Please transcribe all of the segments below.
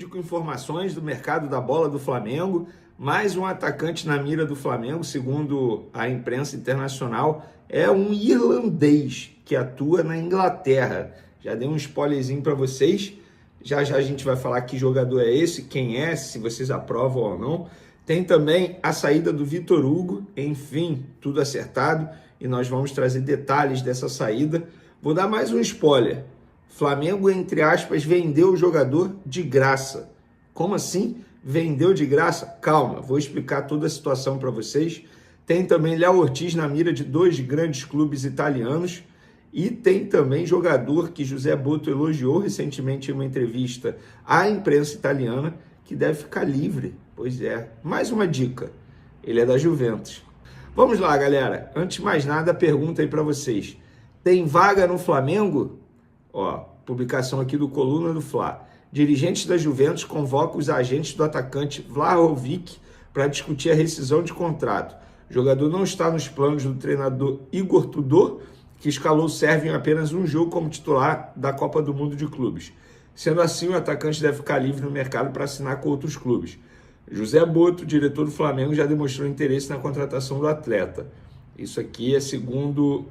com informações do mercado da bola do Flamengo. Mais um atacante na mira do Flamengo, segundo a imprensa internacional, é um irlandês que atua na Inglaterra. Já dei um spoilerzinho para vocês. Já já a gente vai falar que jogador é esse, quem é, se vocês aprovam ou não. Tem também a saída do Vitor Hugo, enfim, tudo acertado. E nós vamos trazer detalhes dessa saída. Vou dar mais um spoiler. Flamengo, entre aspas, vendeu o jogador de graça. Como assim? Vendeu de graça? Calma, vou explicar toda a situação para vocês. Tem também Léo Ortiz na mira de dois grandes clubes italianos. E tem também jogador que José Boto elogiou recentemente em uma entrevista à imprensa italiana, que deve ficar livre. Pois é, mais uma dica. Ele é da Juventus. Vamos lá, galera. Antes de mais nada, pergunta aí para vocês. Tem vaga no Flamengo? Ó, publicação aqui do Coluna do Fla. Dirigentes da Juventus convocam os agentes do atacante Vlahovic para discutir a rescisão de contrato. O jogador não está nos planos do treinador Igor Tudor, que escalou o Sérvio em apenas um jogo como titular da Copa do Mundo de Clubes. Sendo assim, o atacante deve ficar livre no mercado para assinar com outros clubes. José Boto, diretor do Flamengo, já demonstrou interesse na contratação do atleta. Isso aqui é segundo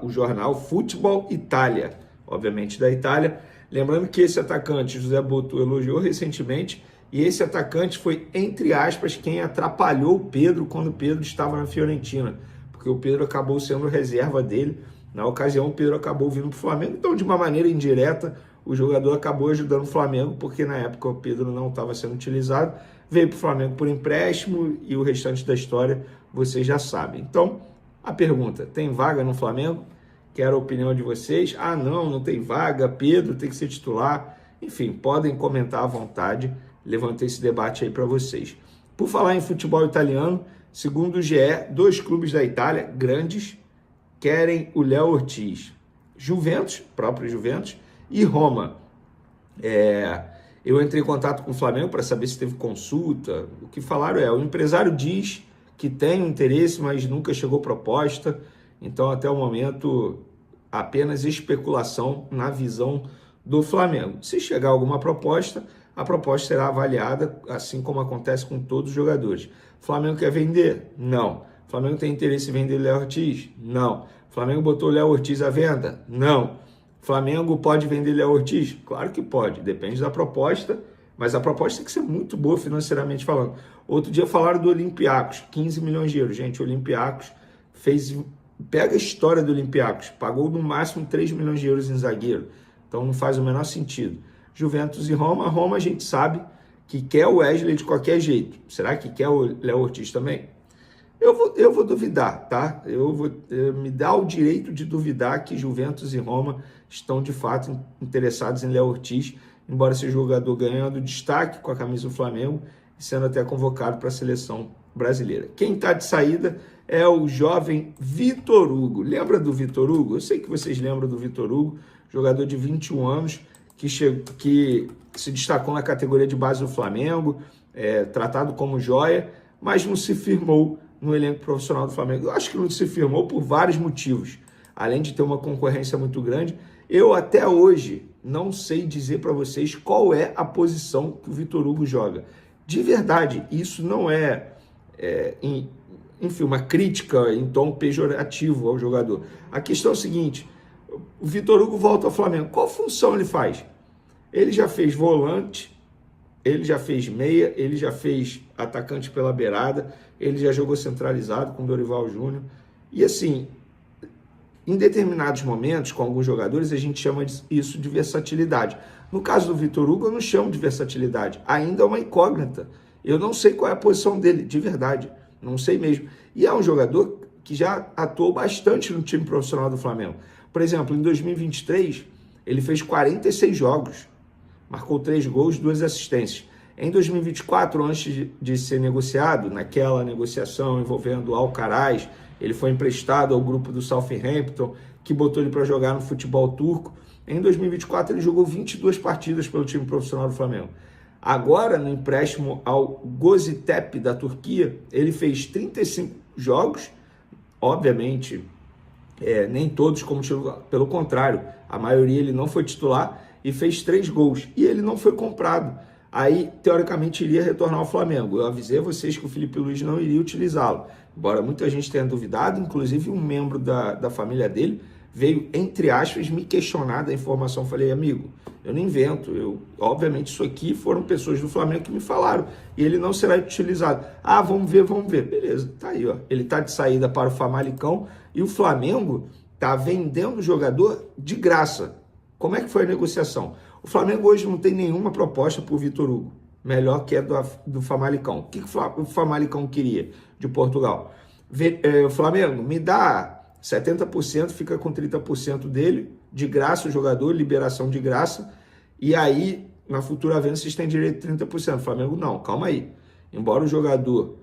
o jornal Futebol Itália, obviamente da Itália. Lembrando que esse atacante, José Boto, elogiou recentemente, e esse atacante foi, entre aspas, quem atrapalhou o Pedro quando o Pedro estava na Fiorentina, porque o Pedro acabou sendo reserva dele. Na ocasião, o Pedro acabou vindo para o Flamengo, então, de uma maneira indireta, o jogador acabou ajudando o Flamengo, porque na época o Pedro não estava sendo utilizado, veio para o Flamengo por empréstimo e o restante da história vocês já sabem. Então, a pergunta, tem vaga no Flamengo? Quero a opinião de vocês. Ah, não tem vaga, Pedro tem que ser titular. Enfim, podem comentar à vontade, levantei esse debate aí para vocês. Por falar em futebol italiano, segundo o GE, dois clubes da Itália, grandes, querem o Léo Ortiz. Juventus, próprio Juventus, e Roma. Eu entrei em contato com o Flamengo para saber se teve consulta. O que falaram o empresário diz que tem um interesse, mas nunca chegou proposta. Então, até o momento, apenas especulação na visão do Flamengo. Se chegar alguma proposta, a proposta será avaliada, assim como acontece com todos os jogadores. Flamengo quer vender? Não. Flamengo tem interesse em vender o Léo Ortiz? Não. Flamengo botou o Léo Ortiz à venda? Não. Flamengo pode vender Léo Ortiz? Claro que pode, depende da proposta, mas a proposta tem que ser muito boa financeiramente falando. Outro dia falaram do Olympiacos, 15 milhões de euros. Gente, o Olympiacos fez... Pega a história do Olympiacos, pagou no máximo 3 milhões de euros em zagueiro, então não faz o menor sentido. Juventus e Roma a gente sabe que quer o Wesley de qualquer jeito. Será que quer o Léo Ortiz também? Eu vou duvidar, tá? Me dá o direito de duvidar que Juventus e Roma estão de fato interessados em Léo Ortiz, embora seja jogador ganhando destaque com a camisa do Flamengo e sendo até convocado para a seleção brasileira. Quem está de saída é o jovem Vitor Hugo. Lembra do Vitor Hugo? Eu sei que vocês lembram do Vitor Hugo, jogador de 21 anos, que se destacou na categoria de base do Flamengo, tratado como joia, mas não se firmou no elenco profissional do Flamengo. Eu acho que não se firmou por vários motivos. Além de ter uma concorrência muito grande, eu até hoje não sei dizer para vocês qual é a posição que o Vitor Hugo joga. De verdade, isso não enfim, uma crítica em tom pejorativo ao jogador. A questão é o seguinte, o Vitor Hugo volta ao Flamengo. Qual função ele faz? Ele já fez volante, ele já fez meia, ele já fez atacante pela beirada, ele já jogou centralizado com Dorival Júnior. E assim, em determinados momentos, com alguns jogadores, a gente chama isso de versatilidade. No caso do Vitor Hugo, eu não chamo de versatilidade. Ainda é uma incógnita. Eu não sei qual é a posição dele, de verdade. Não sei mesmo. E é um jogador que já atuou bastante no time profissional do Flamengo. Por exemplo, em 2023, ele fez 46 jogos. Marcou 3 gols, 2 assistências. Em 2024, antes de ser negociado, naquela negociação envolvendo o Alcaraz, ele foi emprestado ao grupo do Southampton, que botou ele para jogar no futebol turco. Em 2024, ele jogou 22 partidas pelo time profissional do Flamengo. Agora, no empréstimo ao Göztepe da Turquia, ele fez 35 jogos, obviamente, nem todos como titular, pelo contrário, a maioria ele não foi titular e fez 3 gols. E ele não foi comprado. aí teoricamente iria retornar ao Flamengo. Eu avisei a vocês que o Felipe Luiz não iria utilizá-lo, embora muita gente tenha duvidado, inclusive um membro da família dele veio, entre aspas, me questionar da informação. Falei, amigo, eu não invento, obviamente isso aqui foram pessoas do Flamengo que me falaram, e ele não será utilizado. Ah, vamos ver, beleza, tá aí, ó. Ele tá de saída para o Famalicão, e o Flamengo tá vendendo o jogador de graça. Como é que foi a negociação? O Flamengo hoje não tem nenhuma proposta por Vitor Hugo, melhor que a do Famalicão. O que o Famalicão queria de Portugal? O Flamengo, me dá 70%, fica com 30% dele, de graça o jogador, liberação de graça, e aí, na futura venda, vocês têm direito a 30%. O Flamengo, não, calma aí. Embora o jogador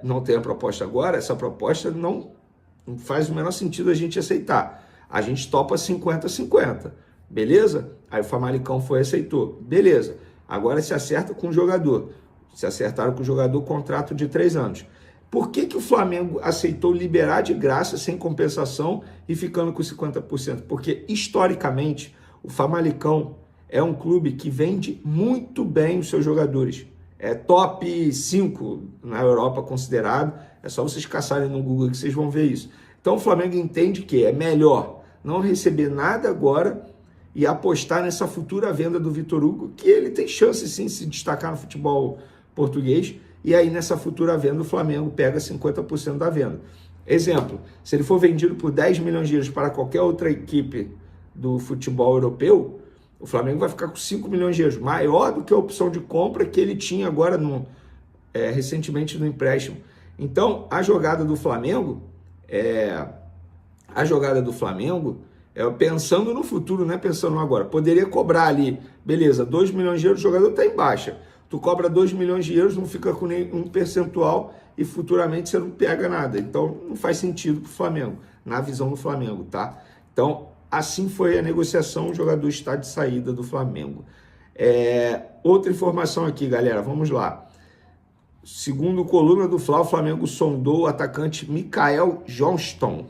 não tenha proposta agora, essa proposta não faz o menor sentido a gente aceitar. A gente topa 50-50, beleza? Aí o Famalicão aceitou, beleza. Agora se acerta com o jogador. Se acertaram com o jogador, contrato de 3 anos. Por que o Flamengo aceitou liberar de graça, sem compensação, e ficando com 50%? Porque, historicamente, o Famalicão é um clube que vende muito bem os seus jogadores. É top 5 na Europa considerado. É só vocês caçarem no Google que vocês vão ver isso. Então o Flamengo entende que é melhor não receber nada agora e apostar nessa futura venda do Vitor Hugo, que ele tem chance sim de se destacar no futebol português. E aí, nessa futura venda, o Flamengo pega 50% da venda. Exemplo, se ele for vendido por 10 milhões de euros para qualquer outra equipe do futebol europeu, o Flamengo vai ficar com 5 milhões de euros, maior do que a opção de compra que ele tinha agora recentemente no empréstimo. Então, a jogada do Flamengo pensando no futuro, não é pensando no agora. Poderia cobrar ali, beleza, 2 milhões de euros, o jogador está em baixa. Tu cobra 2 milhões de euros, não fica com nenhum percentual e futuramente você não pega nada. Então, não faz sentido para o Flamengo, na visão do Flamengo, tá? Então, assim foi a negociação, o jogador está de saída do Flamengo. Outra informação aqui, galera, vamos lá. Segundo coluna do Fla, o Flamengo sondou o atacante Mikael Johnston.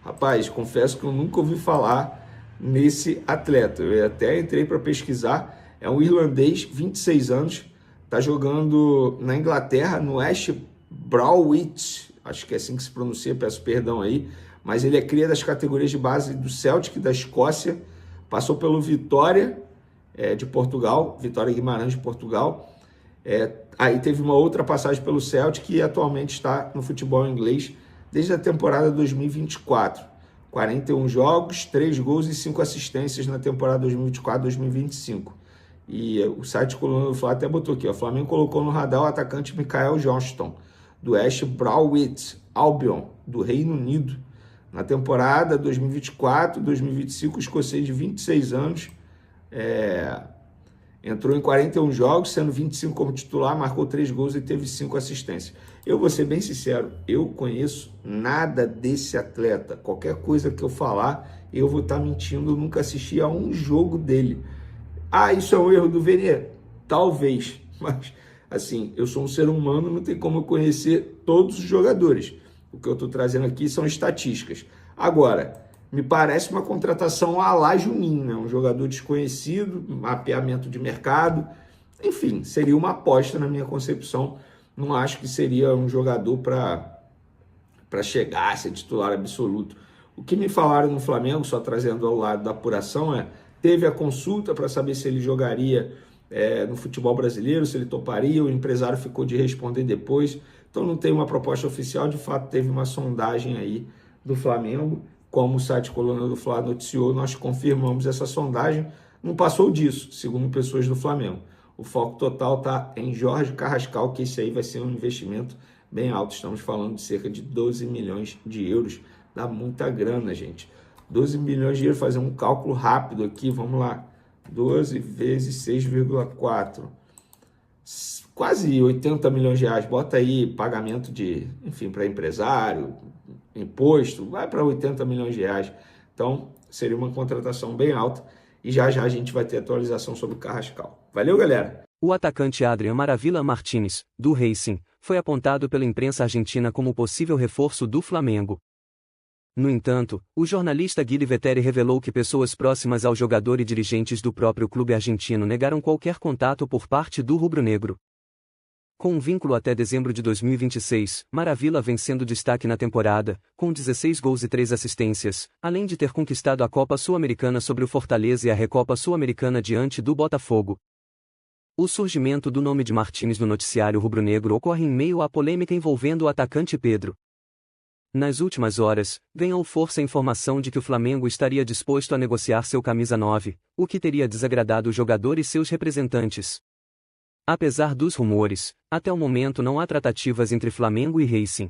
Rapaz, confesso que eu nunca ouvi falar nesse atleta. Eu até entrei para pesquisar. É um irlandês, 26 anos, está jogando na Inglaterra, no West Bromwich, acho que é assim que se pronuncia, peço perdão aí, mas ele é cria das categorias de base do Celtic, da Escócia, passou pelo Vitória de Portugal, Vitória Guimarães de Portugal, aí teve uma outra passagem pelo Celtic e atualmente está no futebol inglês desde a temporada 2024. 41 jogos, 3 gols e 5 assistências na temporada 2024-2025. E o site Coluna do Fla até botou aqui, ó, o Flamengo colocou no radar o atacante Mikael Johnston, do West Bromwich Albion, do Reino Unido. Na temporada 2024-2025, o escocês de 26 anos entrou em 41 jogos, sendo 25 como titular, marcou 3 gols e teve 5 assistências. Eu vou ser bem sincero, eu conheço nada desse atleta. Qualquer coisa que eu falar, eu vou estar mentindo, eu nunca assisti a um jogo dele. Ah, isso é um erro do Vene? Talvez, mas assim, eu sou um ser humano, não tem como eu conhecer todos os jogadores. O que eu estou trazendo aqui são estatísticas. Agora, me parece uma contratação à la Juninho, né? Um jogador desconhecido, mapeamento de mercado, enfim, seria uma aposta na minha concepção. Não acho que seria um jogador para chegar a ser titular absoluto. O que me falaram no Flamengo, só trazendo ao lado da apuração, teve a consulta para saber se ele jogaria no futebol brasileiro, se ele toparia, o empresário ficou de responder depois, então não tem uma proposta oficial, de fato teve uma sondagem aí do Flamengo, como o site Coluna do Fla noticiou, nós confirmamos essa sondagem, não passou disso, segundo pessoas do Flamengo. O foco total está em Jorge Carrascal, que esse aí vai ser um investimento bem alto, estamos falando de cerca de 12 milhões de euros, dá muita grana, gente. 12 milhões de euros, fazer um cálculo rápido aqui, vamos lá, 12 vezes 6,4, quase 80 milhões de reais, bota aí pagamento para empresário, imposto, vai para 80 milhões de reais, então seria uma contratação bem alta, e já já a gente vai ter atualização sobre o Carrascal. Valeu, galera! O atacante Adrian Maravilla Martínez, do Racing, foi apontado pela imprensa argentina como possível reforço do Flamengo. No entanto, o jornalista Guilherme Vetteri revelou que pessoas próximas ao jogador e dirigentes do próprio clube argentino negaram qualquer contato por parte do rubro-negro. Com um vínculo até dezembro de 2026, Maravilla vem sendo destaque na temporada, com 16 gols e 3 assistências, além de ter conquistado a Copa Sul-Americana sobre o Fortaleza e a Recopa Sul-Americana diante do Botafogo. O surgimento do nome de Martínez no noticiário rubro-negro ocorre em meio à polêmica envolvendo o atacante Pedro. Nas últimas horas, ganhou força a informação de que o Flamengo estaria disposto a negociar seu camisa 9, o que teria desagradado o jogador e seus representantes. Apesar dos rumores, até o momento não há tratativas entre Flamengo e Racing.